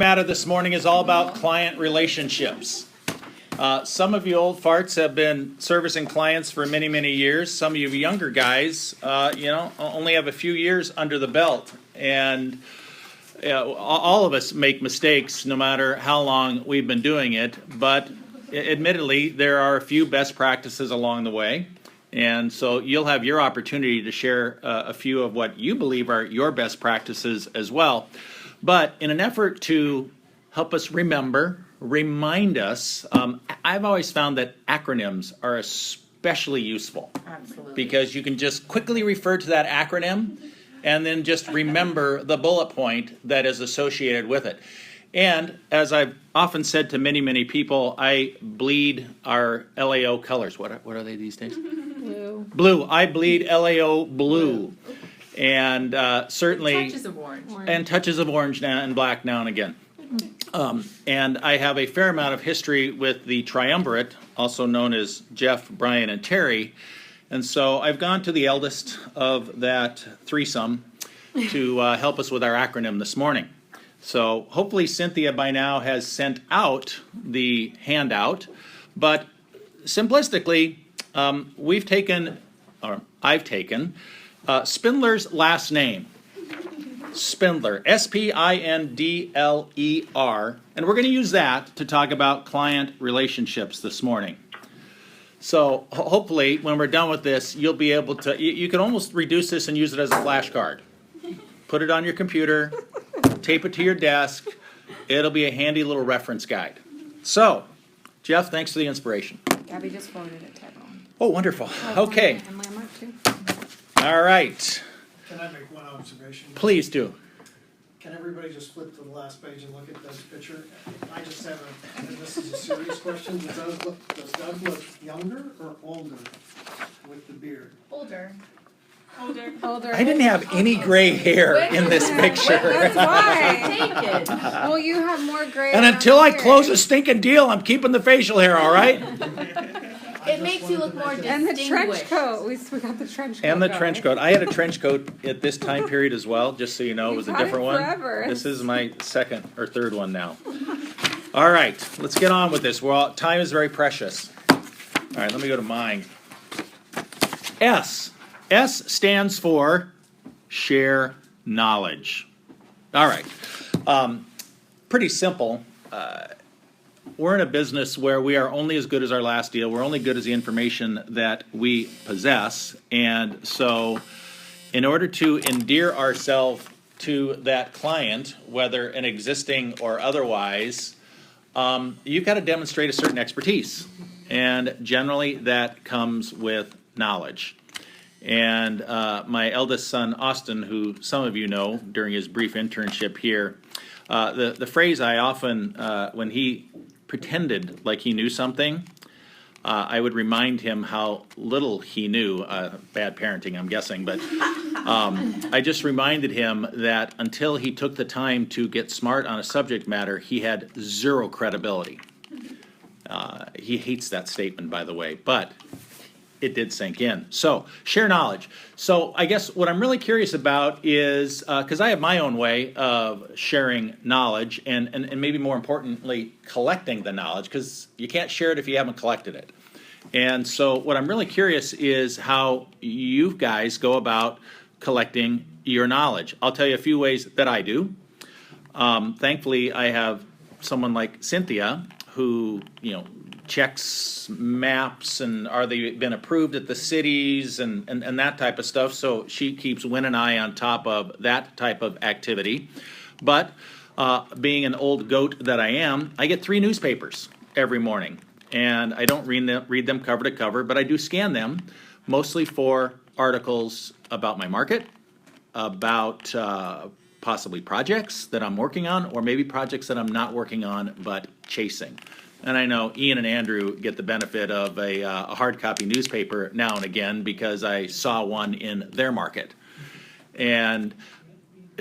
Matter this morning is all about client relationships. Some of you old farts have been servicing clients for many, many years. Some of you younger guys, only have a few years under the belt. And all of us make mistakes no matter how long we've been doing it. But admittedly, there are a few best practices along the way. And so you'll have your opportunity to share a few of what you believe are your best practices as well. But in an effort to help us remind us, I've always found that acronyms are especially useful. Absolutely. Because you can just quickly refer to that acronym and then just remember the bullet point that is associated with it. And as I've often said to many, many people, I bleed our LAO colors. What are they these days? Blue. Blue. I bleed LAO blue. And certainly Touches of orange. and touches of orange now and black now and again. And I have a fair amount of history with the triumvirate, also known as Jeff, Brian, and Terry. And so I've gone to the eldest of that threesome to help us with our acronym this morning. So hopefully Cynthia by now has sent out the handout. But simplistically, I've taken Spindler's last name. Spindler, Spindler, and we're going to use that to talk about client relationships this morning. So hopefully when we're done with this, you'll be able to, you can almost reduce this and use it as a flashcard. Put it on your computer, tape it to your desk, it'll be a handy little reference guide. So, Jeff, thanks for the inspiration. Gabby just forwarded it to everyone. Oh, wonderful. Okay. And Landmark too. All right. Can I make one observation? Please do. Can everybody just flip to the last page and look at Doug's picture? I just have and this is a serious question, does Doug look younger or older with the beard? Older. Older. I didn't have any gray hair in this picture. That's why. Take it. Well, you have more gray. And around until I here. close a stinking deal, I'm keeping the facial hair, all right? It makes you look more And the trench distinguished. coat. We got the trench coat. And the going. trench coat. I had a trench coat at this time period as well, just so you know, it was a You've had different it one. forever. This is my second or third one now. All right, let's get on with this. Well, time is very precious. All right, let me go to mine. S. S stands for share knowledge. All right. Pretty simple. We're in a business where we are only as good as our last deal. We're only good as the information that we possess. And so in order to endear ourselves to that client, whether an existing or otherwise, you've got to demonstrate a certain expertise. And generally that comes with knowledge. And my eldest son, Austin, who some of you know during his brief internship here, the phrase I often, when he pretended like he knew something, I would remind him how little he knew. Bad parenting, I'm guessing, but I just reminded him that until he took the time to get smart on a subject matter, he had zero credibility. He hates that statement, by the way, but it did sink in. So, share knowledge. So, I guess what I'm really curious about is, because I have my own way of sharing knowledge and maybe more importantly, collecting the knowledge, because you can't share it if you haven't collected it. And so what I'm really curious is how you guys go about collecting your knowledge. I'll tell you a few ways that I do. Thankfully, I have someone like Cynthia who, checks maps and are they been approved at the cities and that type of stuff. So she keeps Win and I on top of that type of activity. But being an old goat that I am, I get 3 newspapers every morning. And I don't read them cover to cover, but I do scan them, mostly for articles about my market, about possibly projects that I'm working on, or maybe projects that I'm not working on but chasing. And I know Ian and Andrew get the benefit of a hard copy newspaper now and again because I saw one in their market. And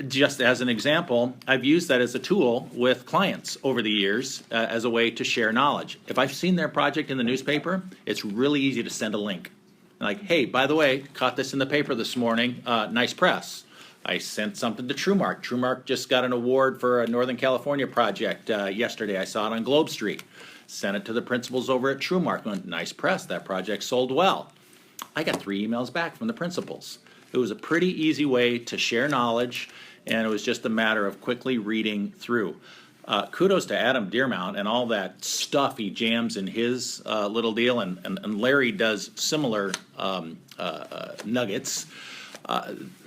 just as an example, I've used that as a tool with clients over the years as a way to share knowledge. If I've seen their project in the newspaper, it's really easy to send a link. Like, hey, by the way, caught this in the paper this morning, nice press. I sent something to TrueMark. TrueMark just got an award for a Northern California project yesterday. I saw it on Globe Street. Sent it to the principals over at TrueMark. Went, nice press, that project sold well. I got 3 emails back from the principals. It was a pretty easy way to share knowledge, and it was just a matter of quickly reading through. Kudos to Adam Deermount and all that stuff he jams in his little deal, and Larry does similar nuggets.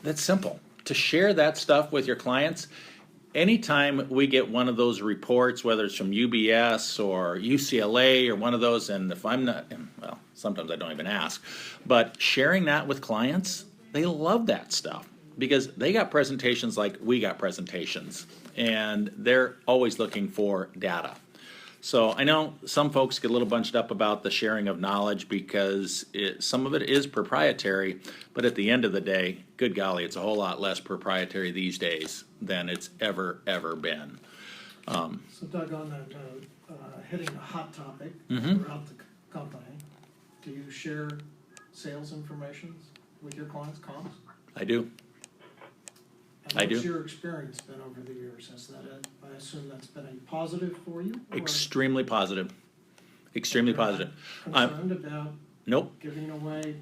That's simple. To share that stuff with your clients, anytime we get one of those reports, whether it's from UBS or UCLA or one of those, and if I'm not, well, sometimes I don't even ask, but sharing that with clients, they love that stuff because they got presentations like we got presentations, and they're always looking for data. So I know some folks get a little bunched up about the sharing of knowledge because some of it is proprietary, but at the end of the day, good golly, it's a whole lot less proprietary these days than it's ever been. So Doug, on that note, hitting a hot topic Mhm. throughout the company, do you share sales information with your clients, comms? I do. And I what's do. your experience been over the years? Has that, I assume that's been a positive for you? Or Extremely positive. Extremely positive. concerned about Nope, giving away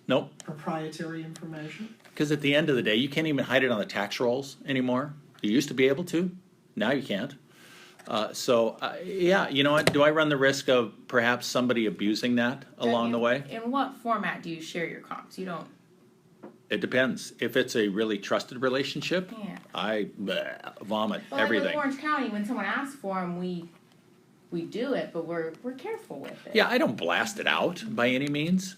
nope. proprietary information? Because at the end of the day, you can't even hide it on the tax rolls anymore. You used to be able to. Now you can't. Yeah, you know what? Do I run the risk of perhaps somebody abusing that along the way? In what format do you share your comps? You don't, It depends. If it's a really trusted relationship, yeah. I vomit Well, like everything. with Orange County, when someone asks for them, we do it, but we're careful with it. Yeah, I don't blast it out by any means,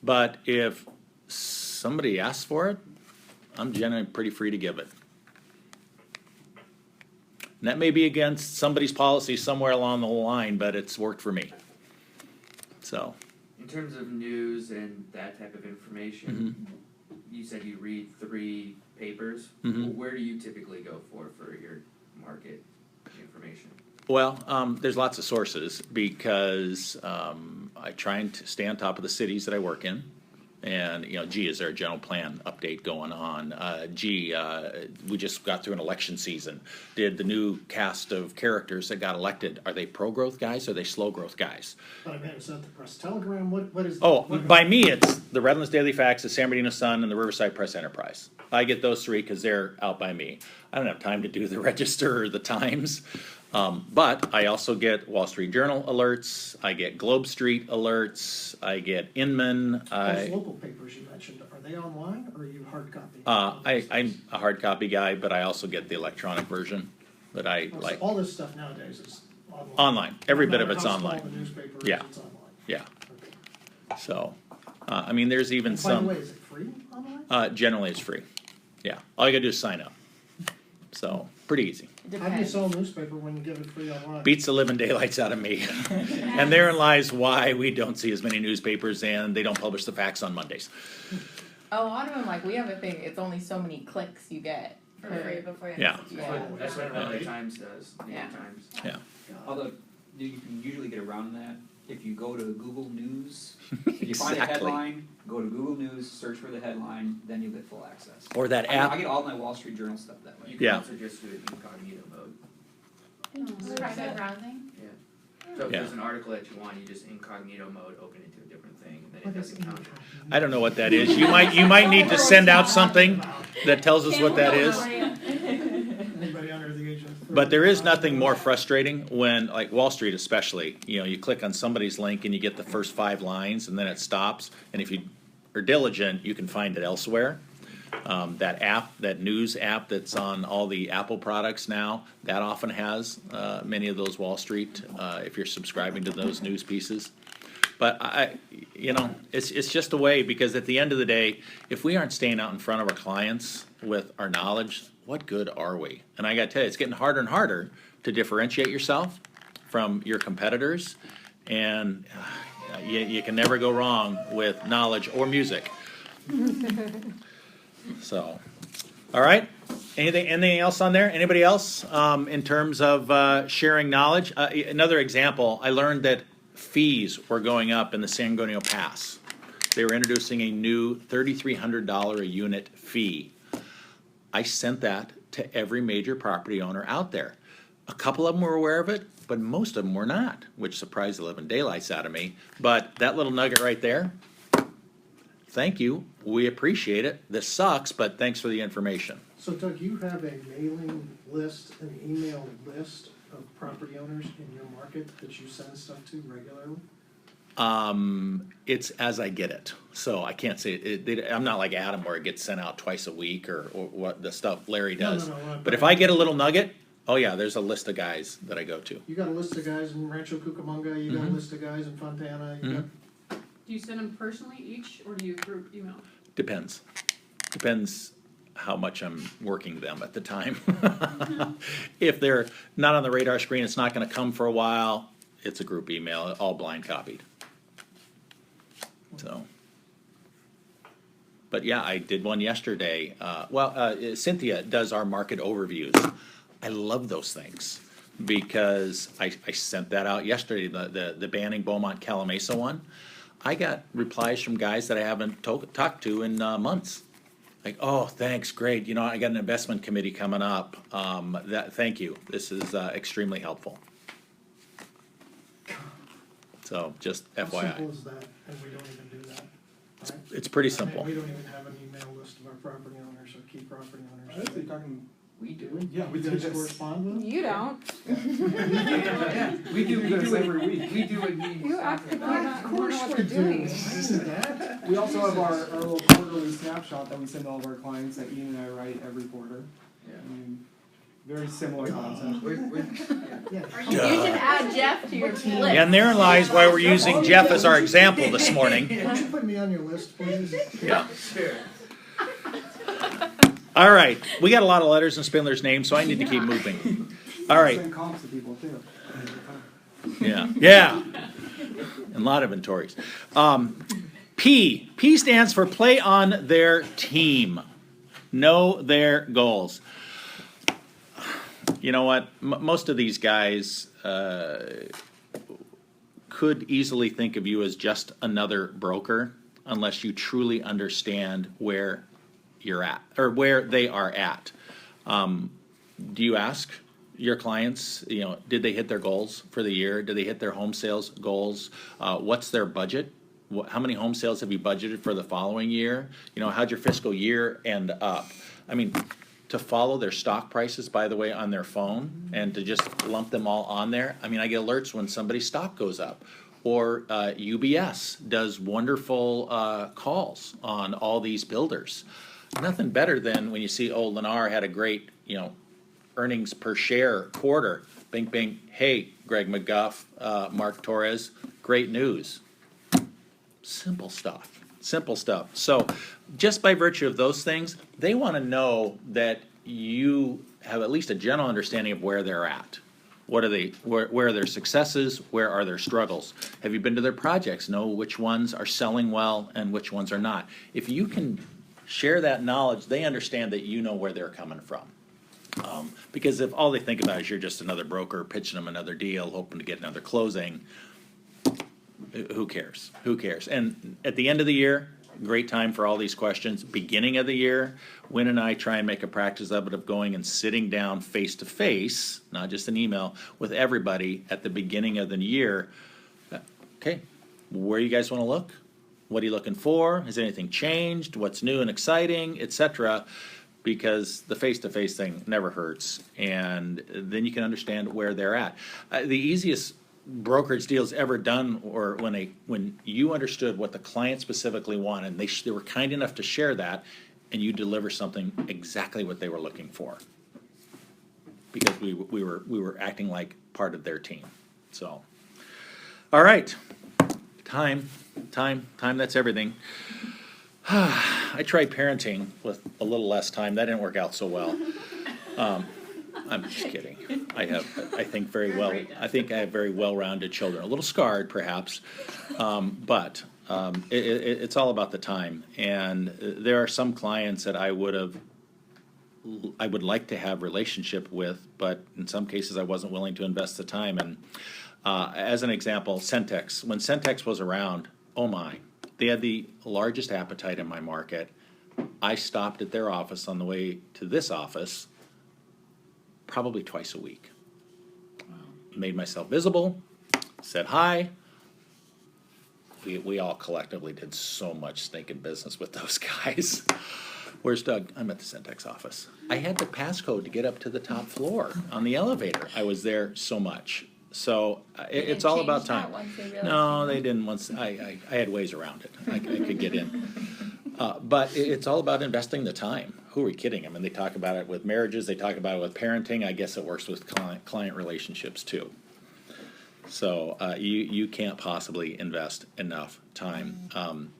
but if somebody asks for it, I'm generally pretty free to give it. And that may be against somebody's policy somewhere along the line, but it's worked for me. So, In terms of news and that type of information, you said you read 3 papers. Mhm. Where do you typically go for your market information? well, there's lots of sources because I try and stay on top of the cities that I work in. And, you know, gee, is there a general plan update going on? We just got through an election season. Did the new cast of characters that got elected, are they pro-growth guys or are they slow-growth guys? But I mean, is that the Press Telegram? What is? Oh, what- by me, it's the Redlands Daily Facts, the San Bernardino Sun, and the Riverside Press Enterprise. I get those 3 because they're out by me. I don't have time to do the Register or the Times. But I also get Wall Street Journal alerts, I get Globe Street alerts, I get Inman, Those local papers you mentioned, are they online or are you hard copy? I'm a hard copy guy, but I also get the electronic version that I So like. all this stuff nowadays is online. Online, every No bit of matter it's how small online. the newspaper is, Yeah. it's online. Yeah, Okay. so, I mean, there's even And by the some, way, is it free online? generally it's free. Yeah, all you gotta do is sign up. So, pretty easy. It How do you depends. sell a newspaper when you give it free online? Beats the living daylights out of me. And therein lies why we don't see as many newspapers and they don't publish the facts on Mondays. A lot of them, like, we have a thing, it's only so many clicks you get For free before you Yeah. Yeah. That's what LA Times does. New York Yeah. Times. Yeah. Although you can usually get around that if you go to Google News. If you find a Exactly. headline, go to Google News, search for the headline, then you get full access. Or that I app. get all my Wall Street Journal stuff that You way. can Yeah. also just do it in incognito mode. Private browsing. So if Yeah. there's an article that you want, you just incognito mode, open it to a different thing, and then What it is doesn't count. I don't know what that is. You might need to send out something that tells us what that is. Anybody under the age of 30? But there is nothing more frustrating when, like Wall Street especially, you know, you click on somebody's link and you get the first 5 lines and then it stops. And if you are diligent, you can find it elsewhere. That app, that news app that's on all the Apple products now, that often has many of those Wall Street, if you're subscribing to those news pieces. But it's just a way, because at the end of the day, if we aren't staying out in front of our clients with our knowledge, what good are we? And I gotta tell you, it's getting harder and harder to differentiate yourself from your competitors, and you can never go wrong with knowledge or music. So, all right. Anything else on there? Anybody else in terms of sharing knowledge? Another example, I learned that fees were going up in the San Antonio Pass. They were introducing a new $3,300 a unit fee. I sent that to every major property owner out there. A couple of them were aware of it, but most of them were not, which surprised the living daylights out of me. But that little nugget right there, thank you, we appreciate it. This sucks, but thanks for the information. So Doug, you have a mailing list, an email list of property owners in your market that you send stuff to regularly? It's as I get it, so I can't say I'm not like Adam where it gets sent out twice a week or what the stuff Larry does. No, But if I get a little nugget, oh yeah, there's a list of guys that I go to. You got a list of guys in Rancho Cucamonga, you got a Mhm. list of guys in Fontana, you got, Do you send them personally each, or do you group email? Depends how much I'm working them at the time. If they're not on the radar screen, it's not going to come for a while. It's a group email, all blind copied. So, but yeah, I did one yesterday. Cynthia does our market overviews. I love those things because I sent that out yesterday. The Banning Beaumont Calamasa one. I got replies from guys that I haven't talked to in months. Like, oh, thanks, great. You know, I got an investment committee coming up. Thank you. This is extremely helpful. So, just how FYI. simple is that, and we don't even do that, right? It's pretty I mean, simple. we don't even have an email list of our property owners or key property I owners. think you're talking, We do. yeah, we You do guys this. correspond with them? You don't. Yeah, we do this it, every week. we do it meetings. You act like Of you don't course know what we they're do. doing. Isn't that? We also have our little quarterly snapshot that we send to all of our clients that Ian and I write every quarter. Yeah. I mean, very similar concept. Yeah. You should add Jeff to your list. And therein lies why we're using Jeff as our example this morning. Would you put me on your list, please? Yeah. Sure. All right, we got a lot of letters in Spindler's name, so I need to keep moving. All right, Send comps to people too. yeah, and a lot of inventories. P stands for play on their team. Know their goals. You know what? Most of these guys could easily think of you as just another broker unless you truly understand where you're at or where they are at. Do you ask your clients, you know, did they hit their goals for the year? Did they hit their home sales goals? What's their budget? How many home sales have you budgeted for the following year? You know, how'd your fiscal year end up? I mean, to follow their stock prices, by the way, on their phone and to just lump them all on there. I mean, I get alerts when somebody's stock goes up. Or UBS does wonderful calls on all these builders. Nothing better than when you see, oh, Lennar had a great, you know, earnings per share quarter. Bing, bing. Hey, Greg McGuff, Mark Torres, great news. Simple stuff. Simple stuff. So just by virtue of those things, they want to know that you have at least a general understanding of where they're at. What are they? Where are their successes? Where are their struggles? Have you been to their projects? Know which ones are selling well and which ones are not. If you can share that knowledge, they understand that you know where they're coming from. Because if all they think about is you're just another broker pitching them another deal, hoping to get another closing, who cares? Who cares? And at the end of the year, great time for all these questions. Beginning of the year, Wynn and I try and make a practice of it of going and sitting down face to face, not just an email, with everybody at the beginning of the year. Okay, where you guys want to look? What are you looking for? Has anything changed? What's new and exciting, etc.? Because the face-to-face thing never hurts, and then you can understand where they're at. The easiest brokerage deals ever done, or when you understood what the client specifically wanted, they were kind enough to share that, and you deliver something exactly what they were looking for, because we were acting like part of their team. So, all right, time. That's everything. I tried parenting with a little less time. That didn't work out so well. I'm just kidding. I think I have very well-rounded children. A little scarred, perhaps, but it's all about the time. And there are some clients that I would like to have relationship with, but in some cases I wasn't willing to invest the time. And as an example, Centex. When Centex was around, oh my, they had the largest appetite in my market. I stopped at their office on the way to this office probably twice a week. Made myself visible, said hi. We all collectively did so much stinking business with those guys. Where's Doug? I'm at the Centex office. I had the passcode to get up to the top floor on the elevator. I was there so much. So it's all about time. No, they didn't once. I had ways around it. I could get in. But it's all about investing the time. Who are we kidding? I mean, they talk about it with marriages. They talk about it with parenting. I guess it works with client relationships too. So you can't possibly invest enough time.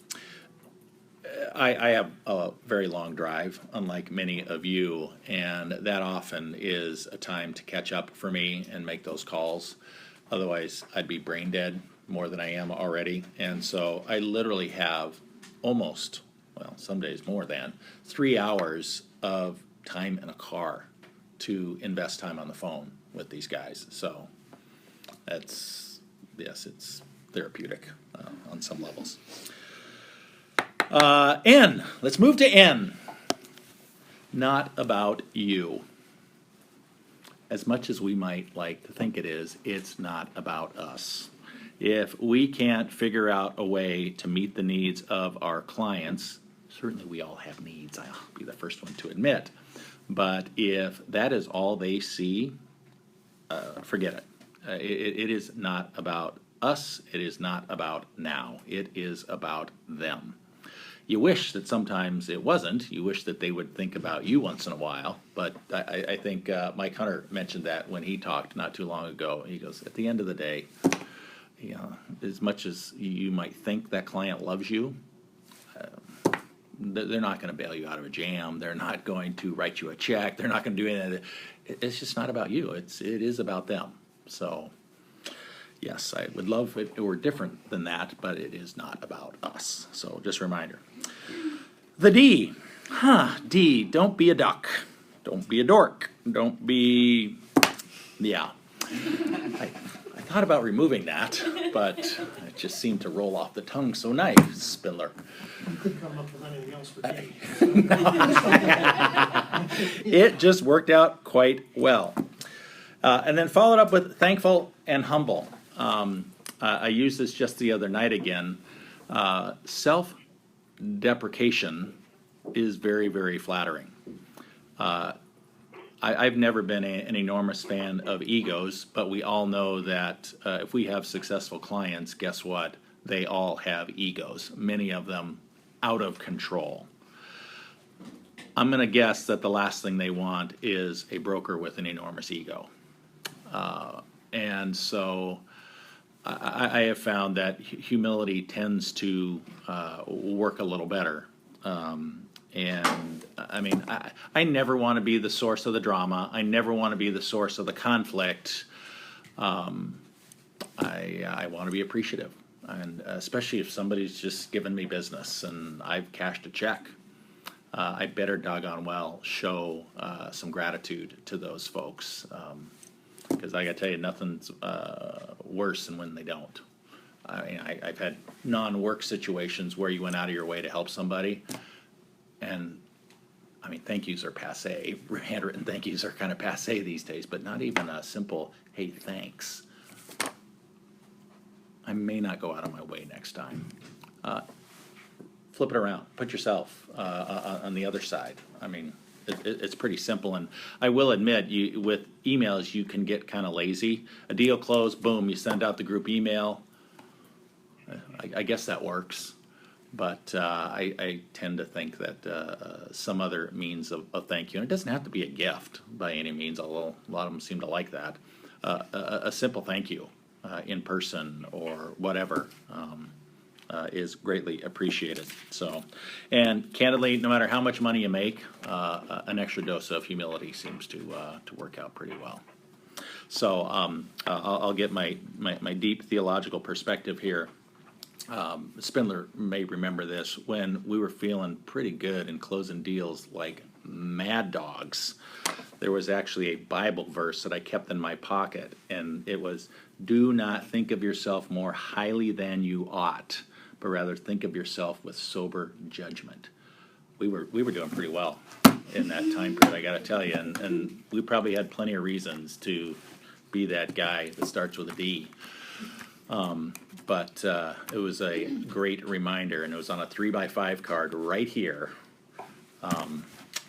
I have a very long drive, unlike many of you, and that often is a time to catch up for me and make those calls. Otherwise, I'd be brain dead more than I am already. And so I literally have almost, well, some days more than, 3 hours of time in a car to invest time on the phone with these guys. So that's, yes, it's therapeutic on some levels. N. Let's move to N. Not about you. As much as we might like to think it is, it's not about us. If we can't figure out a way to meet the needs of our clients, certainly we all have needs, I'll be the first one to admit, but if that is all they see, forget it. It is not about us. It is not about now. It is about them. You wish that sometimes it wasn't. You wish that they would think about you once in a while. But I think Mike Hunter mentioned that when he talked not too long ago. He goes, at the end of the day, you know, as much as you might think that client loves you, they're not going to bail you out of a jam. They're not going to write you a check. They're not going to do anything. It's just not about you. It is about them. So, yes, I would love if it were different than that, but it is not about us. So, just a reminder. The D. D, don't be a duck. Don't be a dork. Don't be, yeah. I thought about removing that, but it just seemed to roll off the tongue so nice, Spindler. You could come up with anything else for D. It just worked out quite well. And then followed up with thankful and humble. I used this just the other night again. Self-deprecation is very, very flattering. I've never been an enormous fan of egos, but we all know that if we have successful clients, guess what? They all have egos, many of them out of control. I'm going to guess that the last thing they want is a broker with an enormous ego. And so I have found that humility tends to work a little better. And I mean, I never want to be the source of the drama. I never want to be the source of the conflict. I want to be appreciative, and especially if somebody's just given me business and I've cashed a check. I better doggone well show some gratitude to those folks, because I got to tell you, nothing's worse than when they don't. I mean, I've had non-work situations where you went out of your way to help somebody, and I mean, thank yous are passé. Handwritten thank yous are kind of passé these days, but not even a simple, hey, thanks. I may not go out of my way next time. Flip it around. Put yourself on the other side. I mean, it's pretty simple. And I will admit, with emails, you can get kind of lazy. A deal closed, boom, you send out the group email. I guess that works. But I tend to think that some other means of thank you, and it doesn't have to be a gift by any means, although a lot of them seem to like that. A simple thank you in person or whatever is greatly appreciated. So, and candidly, no matter how much money you make, an extra dose of humility seems to work out pretty well. So I'll get my deep theological perspective here. Spindler may remember this, when we were feeling pretty good and closing deals like mad dogs. There was actually a Bible verse that I kept in my pocket, and it was, do not think of yourself more highly than you ought, but rather think of yourself with sober judgment. we were doing pretty well in that time period, I gotta tell you, and we probably had plenty of reasons to be that guy that starts with a D. But it was a great reminder, and it was on a 3x5 card right here. I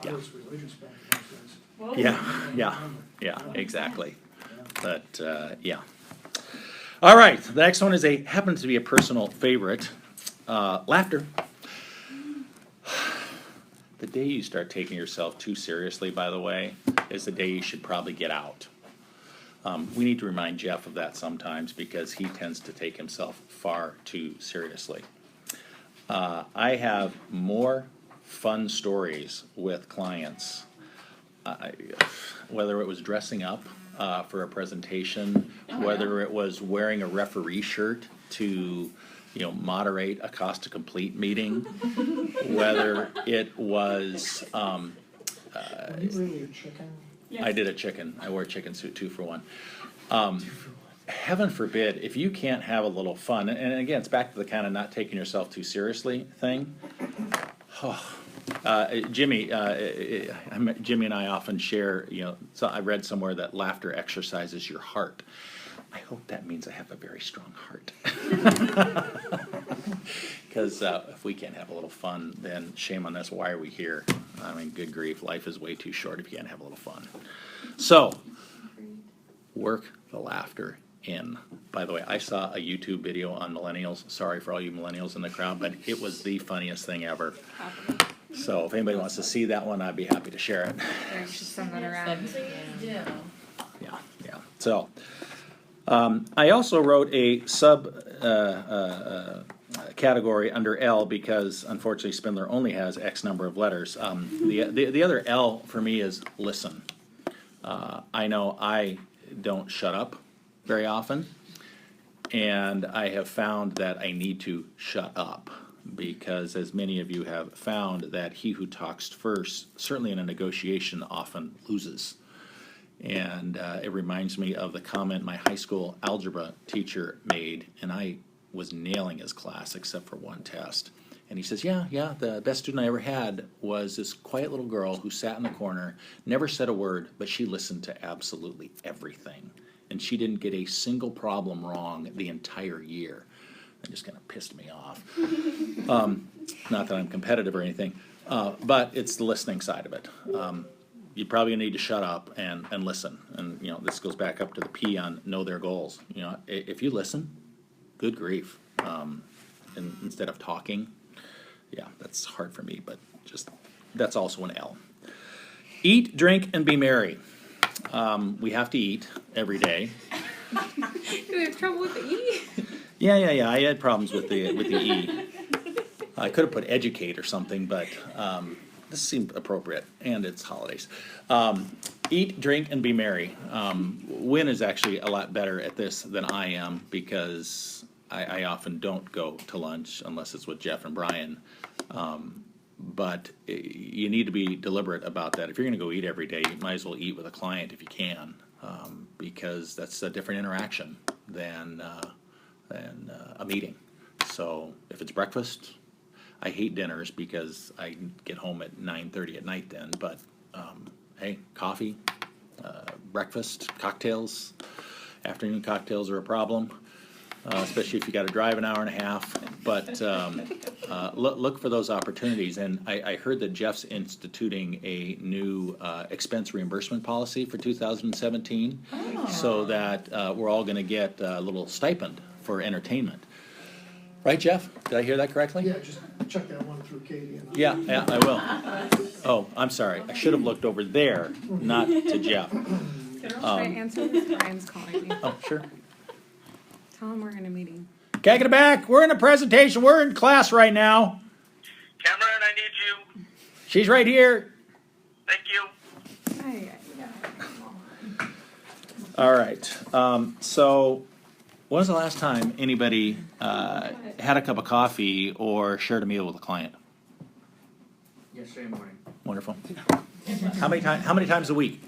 was religious back in those days. Yeah, exactly. But, yeah. All right, the next one is happens to be a personal favorite, laughter. The day you start taking yourself too seriously, by the way, is the day you should probably get out. We need to remind Jeff of that sometimes because he tends to take himself far too seriously. I have more fun stories with clients, whether it was dressing up for a presentation, whether it was wearing a referee shirt to moderate a cost to complete meeting, whether it was, Were you really a chicken? I did a chicken, I wore a chicken suit 2 for 1. Heaven forbid, if you can't have a little fun, and again, it's back to the kind of not taking yourself too seriously thing. Jimmy and I often share, so I read somewhere that laughter exercises your heart. I hope that means I have a very strong heart. Because if we can't have a little fun, then shame on us. Why are we here? I mean, good grief, life is way too short if you can't have a little fun. So, work the laughter in. By the way, I saw a YouTube video on millennials. Sorry for all you millennials in the crowd, but it was the funniest thing ever. So if anybody wants to see that one, I'd be happy to share it. There's just something around. Please do. Yeah. So, I also wrote a sub category under L because unfortunately Spindler only has X number of letters. The other L for me is listen. I know I don't shut up very often, and I have found that I need to shut up because, as many of you have found, that he who talks first, certainly in a negotiation, often loses. And it reminds me of the comment my high school algebra teacher made, and I was nailing his class except for one test. And he says, yeah, the best student I ever had was this quiet little girl who sat in the corner, never said a word, but she listened to absolutely everything. And she didn't get a single problem wrong the entire year. That just kind of pissed me off. Not that I'm competitive or anything, but it's the listening side of it. You probably need to shut up and listen. And, this goes back up to the P on know their goals. If you listen, good grief. And instead of talking, yeah, that's hard for me, but that's also an L. Eat, drink, and be merry. We have to eat every day. Do we have trouble with the E? Yeah. I had problems with the E. I could have put educate or something, but this seemed appropriate, and it's holidays. Eat, drink, and be merry. Wynn is actually a lot better at this than I am because I often don't go to lunch unless it's with Jeff and Brian. But you need to be deliberate about that. If you're going to go eat every day, you might as well eat with a client if you can, because that's a different interaction than a meeting. So if it's breakfast, I hate dinners because I get home at 9:30 at night then. But hey, coffee, breakfast, cocktails, afternoon cocktails are a problem. Especially if you got to drive an hour and a half. But look for those opportunities. And I heard that Jeff's instituting a new expense reimbursement policy for 2017, so that we're all going to get a little stipend for entertainment. Right, Jeff? Did I hear that correctly? Yeah, just check that one through Katie. And Yeah, I will. Oh, I'm sorry. I should have looked over there, not to Jeff. Can I answer this? Brian's calling me. Oh, sure. Tell him we're in a meeting. Take it back. We're in a presentation. We're in class right now. Cameron, I need you. She's right here. Thank you. All right. So, when was the last time anybody had a cup of coffee or shared a meal with a client? Yesterday morning. Wonderful. How many times a week?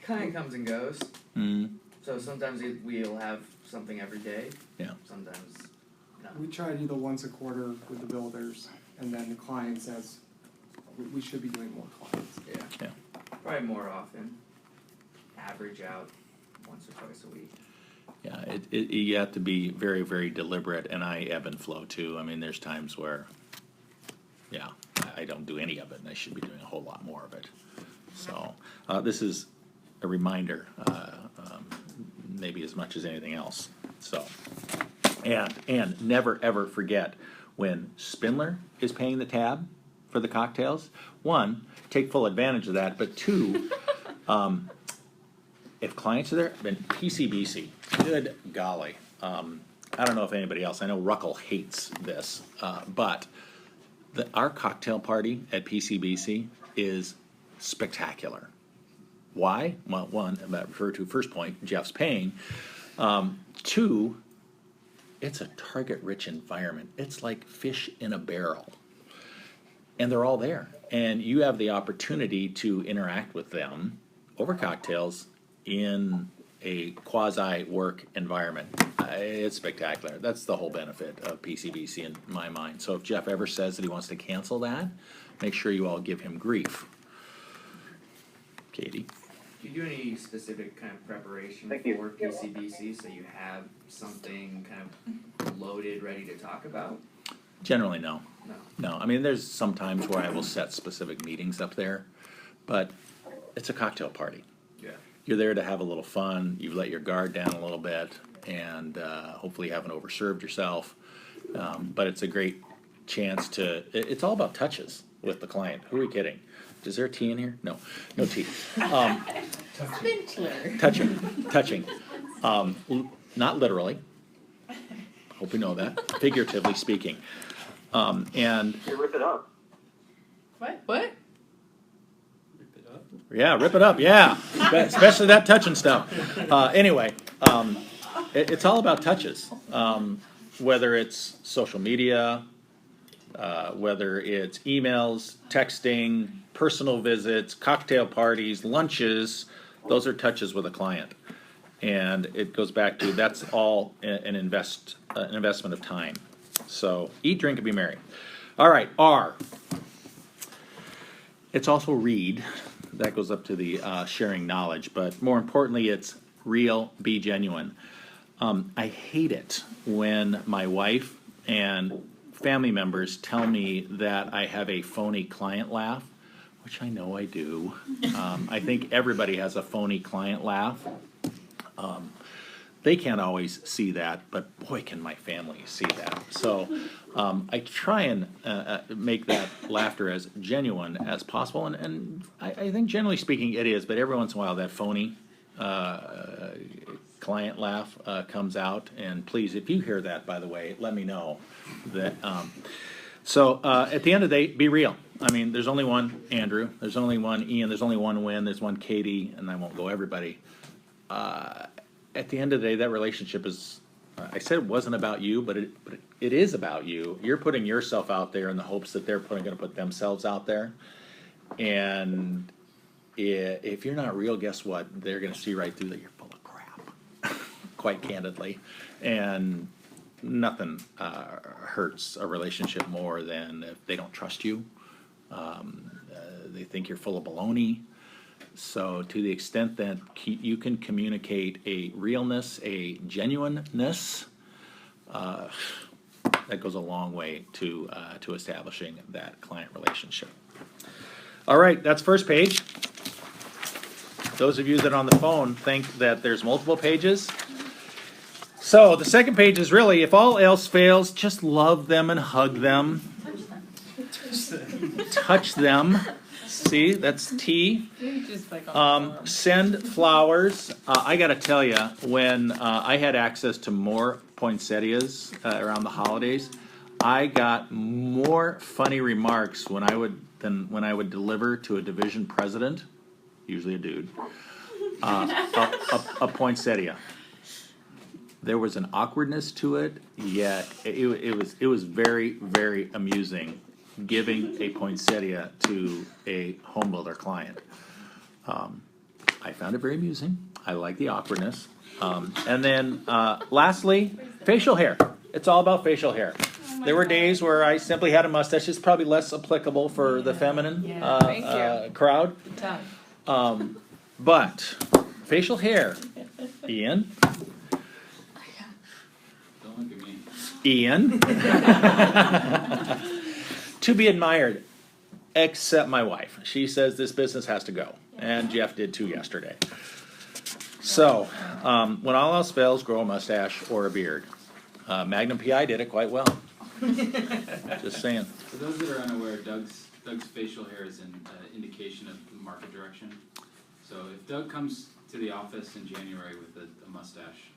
Kind of comes and goes. Mm, So sometimes we'll have something every day. yeah. Sometimes no. We try to do the once a quarter with the builders. and then the client says, we should be doing more clients. Yeah. Probably more often. Average out once or twice a week. Yeah, you have to be very, very deliberate, and I ebb and flow too. I mean, there's times where, yeah, I don't do any of it, and I should be doing a whole lot more of it. So, this is a reminder, maybe as much as anything else. So, and never ever forget when Spindler is paying the tab for the cocktails. One, take full advantage of that, but two, if clients are there, then PCBC, good golly. I don't know if anybody else, I know Ruckel hates this, but our cocktail party at PCBC is spectacular. Why? Well, one, I refer to first point, Jeff's paying. Two, it's a target-rich environment. It's like fish in a barrel. And they're all there. And you have the opportunity to interact with them over cocktails in a quasi-work environment. It's spectacular. That's the whole benefit of PCBC in my mind. So if Jeff ever says that he wants to cancel that, make sure you all give him grief. Katie? Do you do any specific kind of preparation Thank you. for PCBC so you have something kind of loaded, ready to talk about? Generally, no. No. No, I mean, there's some times where I will set specific meetings up there, but it's a cocktail party. Yeah. You're there to have a little fun, you've let your guard down a little bit, and hopefully you haven't overserved yourself. But it's a great chance to, it's all about touches with the client. Who are we kidding? Is there a tea in here? No, no tea. Spindler. Touching. Not literally. Hope you know that. Figuratively speaking. And You rip it up. What? yeah, rip it up. Yeah, especially that touching stuff. Anyway, it's all about touches. Whether it's social media, whether it's emails, texting, personal visits, cocktail parties, lunches, those are touches with a client. And it goes back to, that's all an investment of time. So eat, drink, and be merry. All right, R. It's also read. That goes up to the sharing knowledge, but more importantly, it's real, be genuine. I hate it when my wife and family members tell me that I have a phony client laugh, which I know I do. I think everybody has a phony client laugh. They can't always see that, but boy, can my family see that. So I try and make that laughter as genuine as possible, and I think generally speaking it is, but every once in a while that phony client laugh comes out, and please, if you hear that, by the way, let me know. That so at the end of the day, be real. I mean, there's only one Andrew, there's only one Ian, there's only one Wynn, there's one Katie, and I won't go everybody. At the end of the day, that relationship is, I said it wasn't about you, but it is about you. You're putting yourself out there in the hopes that they're going to put themselves out there. And if you're not real, guess what? They're going to see right through that you're full of crap, quite candidly. And nothing hurts a relationship more than if they don't trust you. They think you're full of baloney. So to the extent that you can communicate a realness, a genuineness, that goes a long way to establishing that client relationship. All right, that's first page. Those of you that are on the phone think that there's multiple pages. So the second page is really, if all else fails, just love them and hug them. Touch them. See, that's T. Send flowers. I got to tell you, when I had access to more poinsettias around the holidays, I got more funny remarks than when I would deliver to a division president, usually a dude, a poinsettia. There was an awkwardness to it, yet it was very, very amusing giving a poinsettia to a home builder client. I found it very amusing. I like the awkwardness. And then lastly, facial hair. It's all about facial hair. There were days where I simply had a mustache. It's probably less applicable for the feminine Yeah. Thank you. crowd. Tough. But facial hair, Ian. Don't look at me. Ian. To be admired, except my wife. She says this business has to go. And Jeff did too yesterday. So, when all else fails, grow a mustache or a beard. Magnum PI did it quite well. Just saying. For those that are unaware, Doug's facial hair is an indication of the market direction. So if Doug comes to the office in January with a mustache,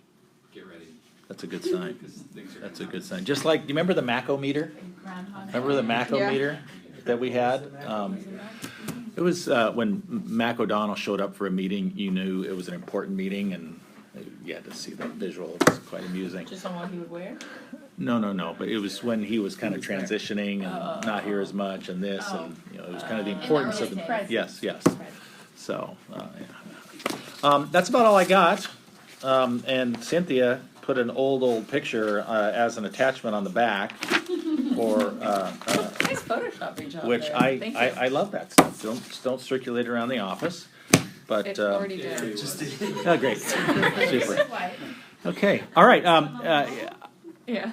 get ready, That's a good sign. because things are That's gonna a good sign. Just like, do you remember the Mako meter? Remember the Mako Yeah. meter that we had? It was when Mac O'Donnell showed up for a meeting, you knew it was an important meeting, and you had to see that visual. It was quite amusing. Just on what he would wear? No, but it was when he was kind of transitioning and not here as much and this, and, you know, it was kind of the importance of the, Presence. yes. So, that's about all I got. And Cynthia put an old picture as an attachment on the back for Nice Photoshop job which there. Thank you. I love that stuff. Don't circulate it around the office. But It already did. oh, great, super. Okay, all right. Yeah.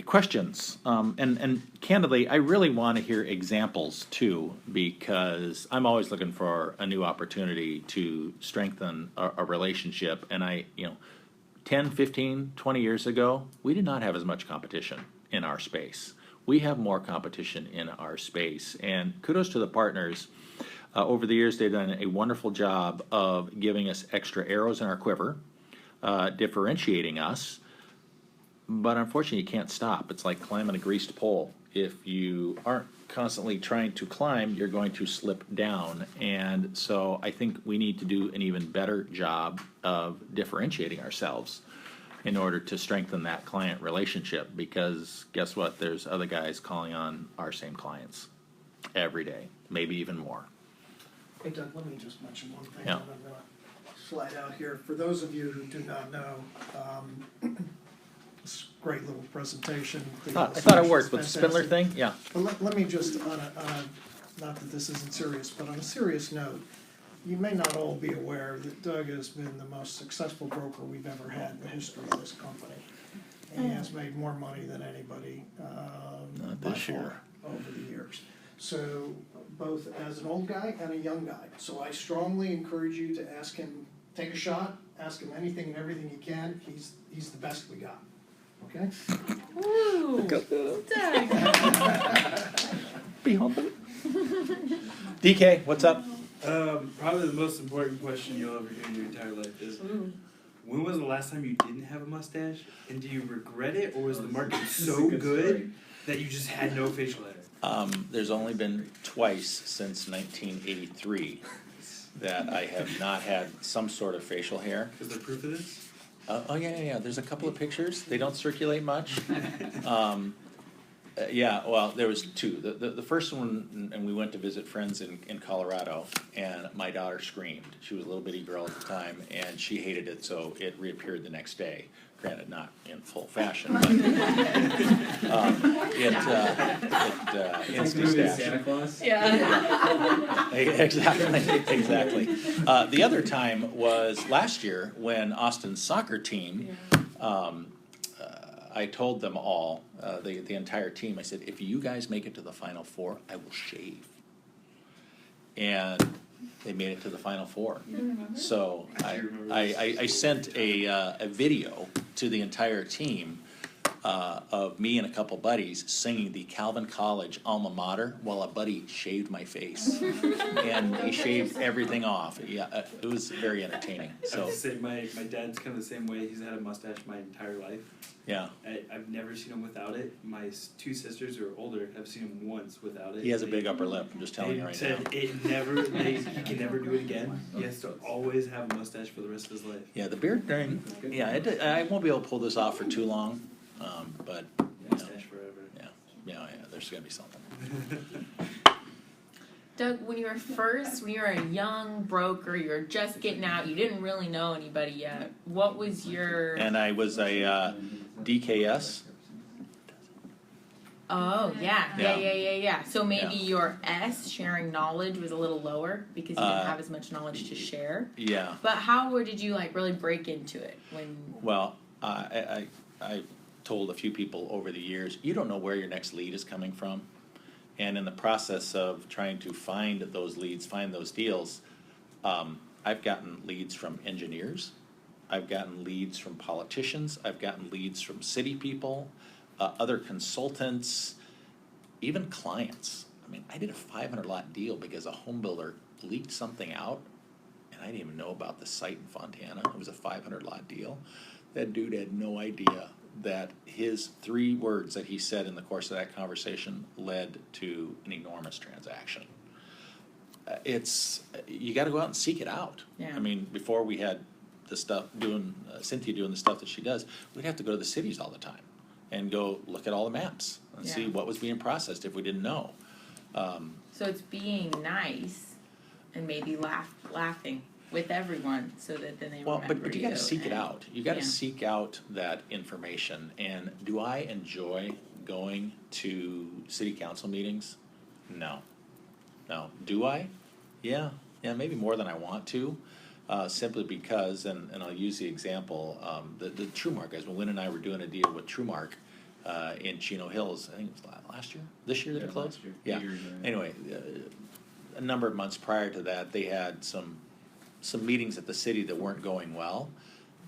Questions, and candidly, I really want to hear examples too, because I'm always looking for a new opportunity to strengthen a relationship. And 10, 15, 20 years ago, we did not have as much competition in our space. We have more competition in our space, and kudos to the partners. Over the years, they've done a wonderful job of giving us extra arrows in our quiver, differentiating us. But unfortunately, you can't stop. It's like climbing a greased pole. If you aren't constantly trying to climb, you're going to slip down. And so I think we need to do an even better job of differentiating ourselves in order to strengthen that client relationship. Because guess what? There's other guys calling on our same clients every day, maybe even more. Hey Doug, let me just mention one thing, Yeah. and I'm gonna slide out here. For those of you who do not know, this great little presentation. I thought it worked with the Spindler Fantastic. thing, yeah. But let me just, not that this isn't serious, but on a serious note, you may not all be aware that Doug has been the most successful broker we've ever had in the history of this company. And he has made more money than anybody, Not by this year. far over the years. So, both as an old guy and a young guy. So I strongly encourage you to ask him, take a shot, ask him anything and everything you can. He's the best we got, okay? Ooh, Doug. Be humble. DK, what's up? Probably the most important question you'll ever hear in your entire life is, when was the last time you didn't have a mustache? And do you regret it, or was the market so good that you just had no facial hair? There's only been twice since 1983 that I have not had some sort of facial hair. Is there proof of this? Oh, yeah. There's a couple of pictures. They don't circulate much. Yeah, well, there was two. The first one, and we went to visit friends in Colorado, and my daughter screamed. She was a little bitty girl at the time, and she hated it, so it reappeared the next day. Granted, not in full fashion, but instant Claus? Yeah. Exactly. The other time was last year when Austin's soccer team, I told them all, the entire team, I said, if you guys make it to the Final Four, I will shave. And they made it to the Final Four. So I sent a video to the entire team of me and a couple buddies singing the Calvin College alma mater while a buddy shaved my face. And he shaved everything off. Yeah, it was very entertaining. I have So to say, my dad's kind of the same way. He's had a mustache my entire life. yeah, I've never seen him without it. My two sisters who are older have seen him once without it. he has a big upper lip. I'm just telling you right now. He can never do it again. He has to always have a mustache for the rest of his life. Yeah, the beard thing. Yeah, I won't be able to pull this off for too long, but you know, Mustache forever. yeah, there's gonna be something. Doug, when you were a young broker, you were just getting out, you didn't really know anybody yet. What was your? And I was a DKS. Oh, yeah. Yeah. So maybe Yeah. your S, sharing knowledge, was a little lower because you didn't have as much knowledge to share. Yeah. But how did you like really break into it when? Well, I told a few people over the years, you don't know where your next lead is coming from. And in the process of trying to find those leads, find those deals, I've gotten leads from engineers. I've gotten leads from politicians. I've gotten leads from city people, other consultants, even clients. I mean, I did a 500 lot deal because a home builder leaked something out, and I didn't even know about the site in Fontana. It was a 500 lot deal. That dude had no idea that his 3 words that he said in the course of that conversation led to an enormous transaction. You got to go out and seek it out. Yeah. I mean, before we had the stuff doing Cynthia doing the stuff that she does, we'd have to go to the cities all the time and go look at all the maps and see Yeah. what was being processed if we didn't know. So it's being nice and maybe laughing with everyone so that then they Well, remember but you got to seek it and- out. You got to yeah. seek out that information. And do I enjoy going to city council meetings? No. Do I? Yeah, maybe more than I want to. Simply because, and I'll use the example, the TrueMark guys, when Lynn and I were doing a deal with TrueMark in Chino Hills, I think it was last year? This year that it closed? last year. Yeah. 2 years ago. Anyway, a number of months prior to that, they had some meetings at the city that weren't going well.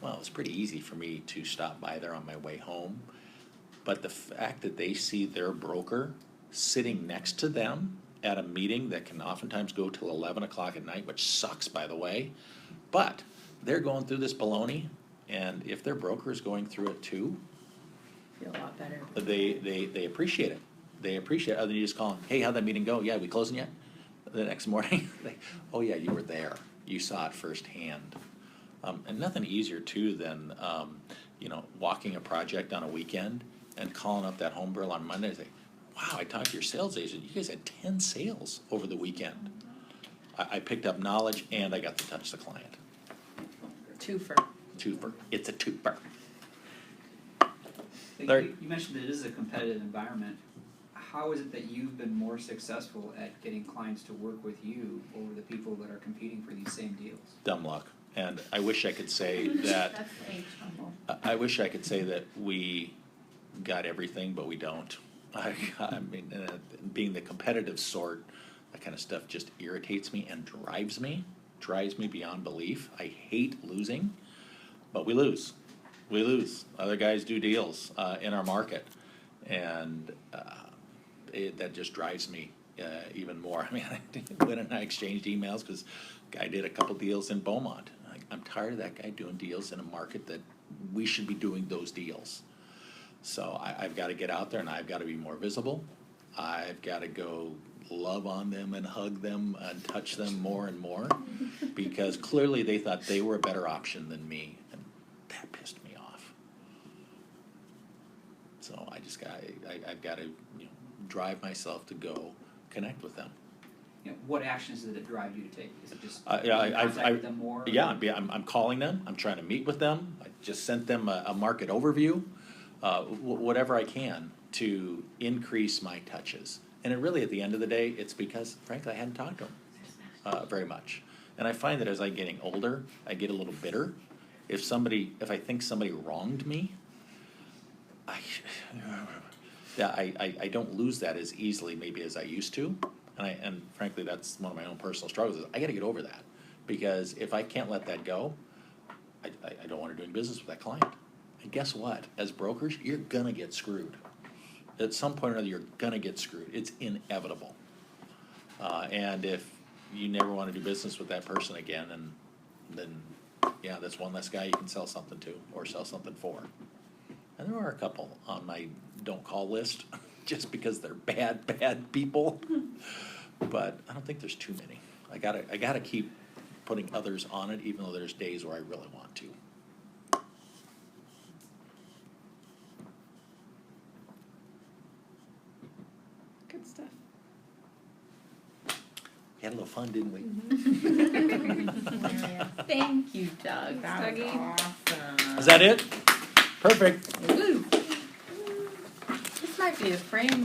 Well, it was pretty easy for me to stop by there on my way home. But the fact that they see their broker sitting next to them at a meeting that can oftentimes go till 11 o'clock at night, which sucks, by the way, but they're going through this baloney, and if their broker is going through it too, Feel a lot better. they appreciate it. They appreciate it. Other than you just call them, hey, how'd that meeting go? Yeah, we closing yet? The next morning, oh yeah, you were there. You saw it firsthand. And nothing easier too than, walking a project on a weekend and calling up that home builder on Monday and say, wow, I talked to your sales agent. You guys had 10 sales over the weekend. I picked up knowledge and I got to touch the client. Twofer. It's a twofer. You mentioned that it is a competitive environment. How is it that you've been more successful at getting clients to work with you over the people that are competing for these same deals? Dumb luck. And I wish I could say that. That's the age humble. I wish I could say that we got everything, but we don't. I mean, being the competitive sort, that kind of stuff just irritates me and drives me beyond belief. I hate losing, but we lose. Other guys do deals in our market, and that just drives me even more. I mean, Lynn and I exchanged emails because guy did a couple deals in Beaumont. I'm tired of that guy doing deals in a market that we should be doing those deals. So I've got to get out there and I've got to be more visible. I've got to go love on them and hug them and touch them more and more because clearly they thought they were a better option than me, and that pissed me off. So I've got to drive myself to go connect with them. What actions did it drive you to take? Is it just I've them more? Yeah, I'm calling them. I'm trying to meet with them. I just sent them a market overview, whatever I can to increase my touches. And it really, at the end of the day, it's because, frankly, I hadn't talked to them very much. And I find that as I'm getting older, I get a little bitter. If I think somebody wronged me, I don't lose that as easily maybe as I used to. And frankly, that's one of my own personal struggles. Is I got to get over that, because if I can't let that go, I don't want to do business with that client. And guess what? As brokers, you're gonna get screwed. At some point or another, you're gonna get screwed. It's inevitable. And if you never want to do business with that person again, then yeah, that's one less guy you can sell something to or sell something for. And there are a couple on my don't call list just because they're bad people. But I don't think there's too many. I gotta keep putting others on it, even though there's days where I really want to. Good stuff. We had a little fun, didn't we? Thank you, Doug. That was Dougie. awesome. Is that it? Perfect. Woo. This might be a frame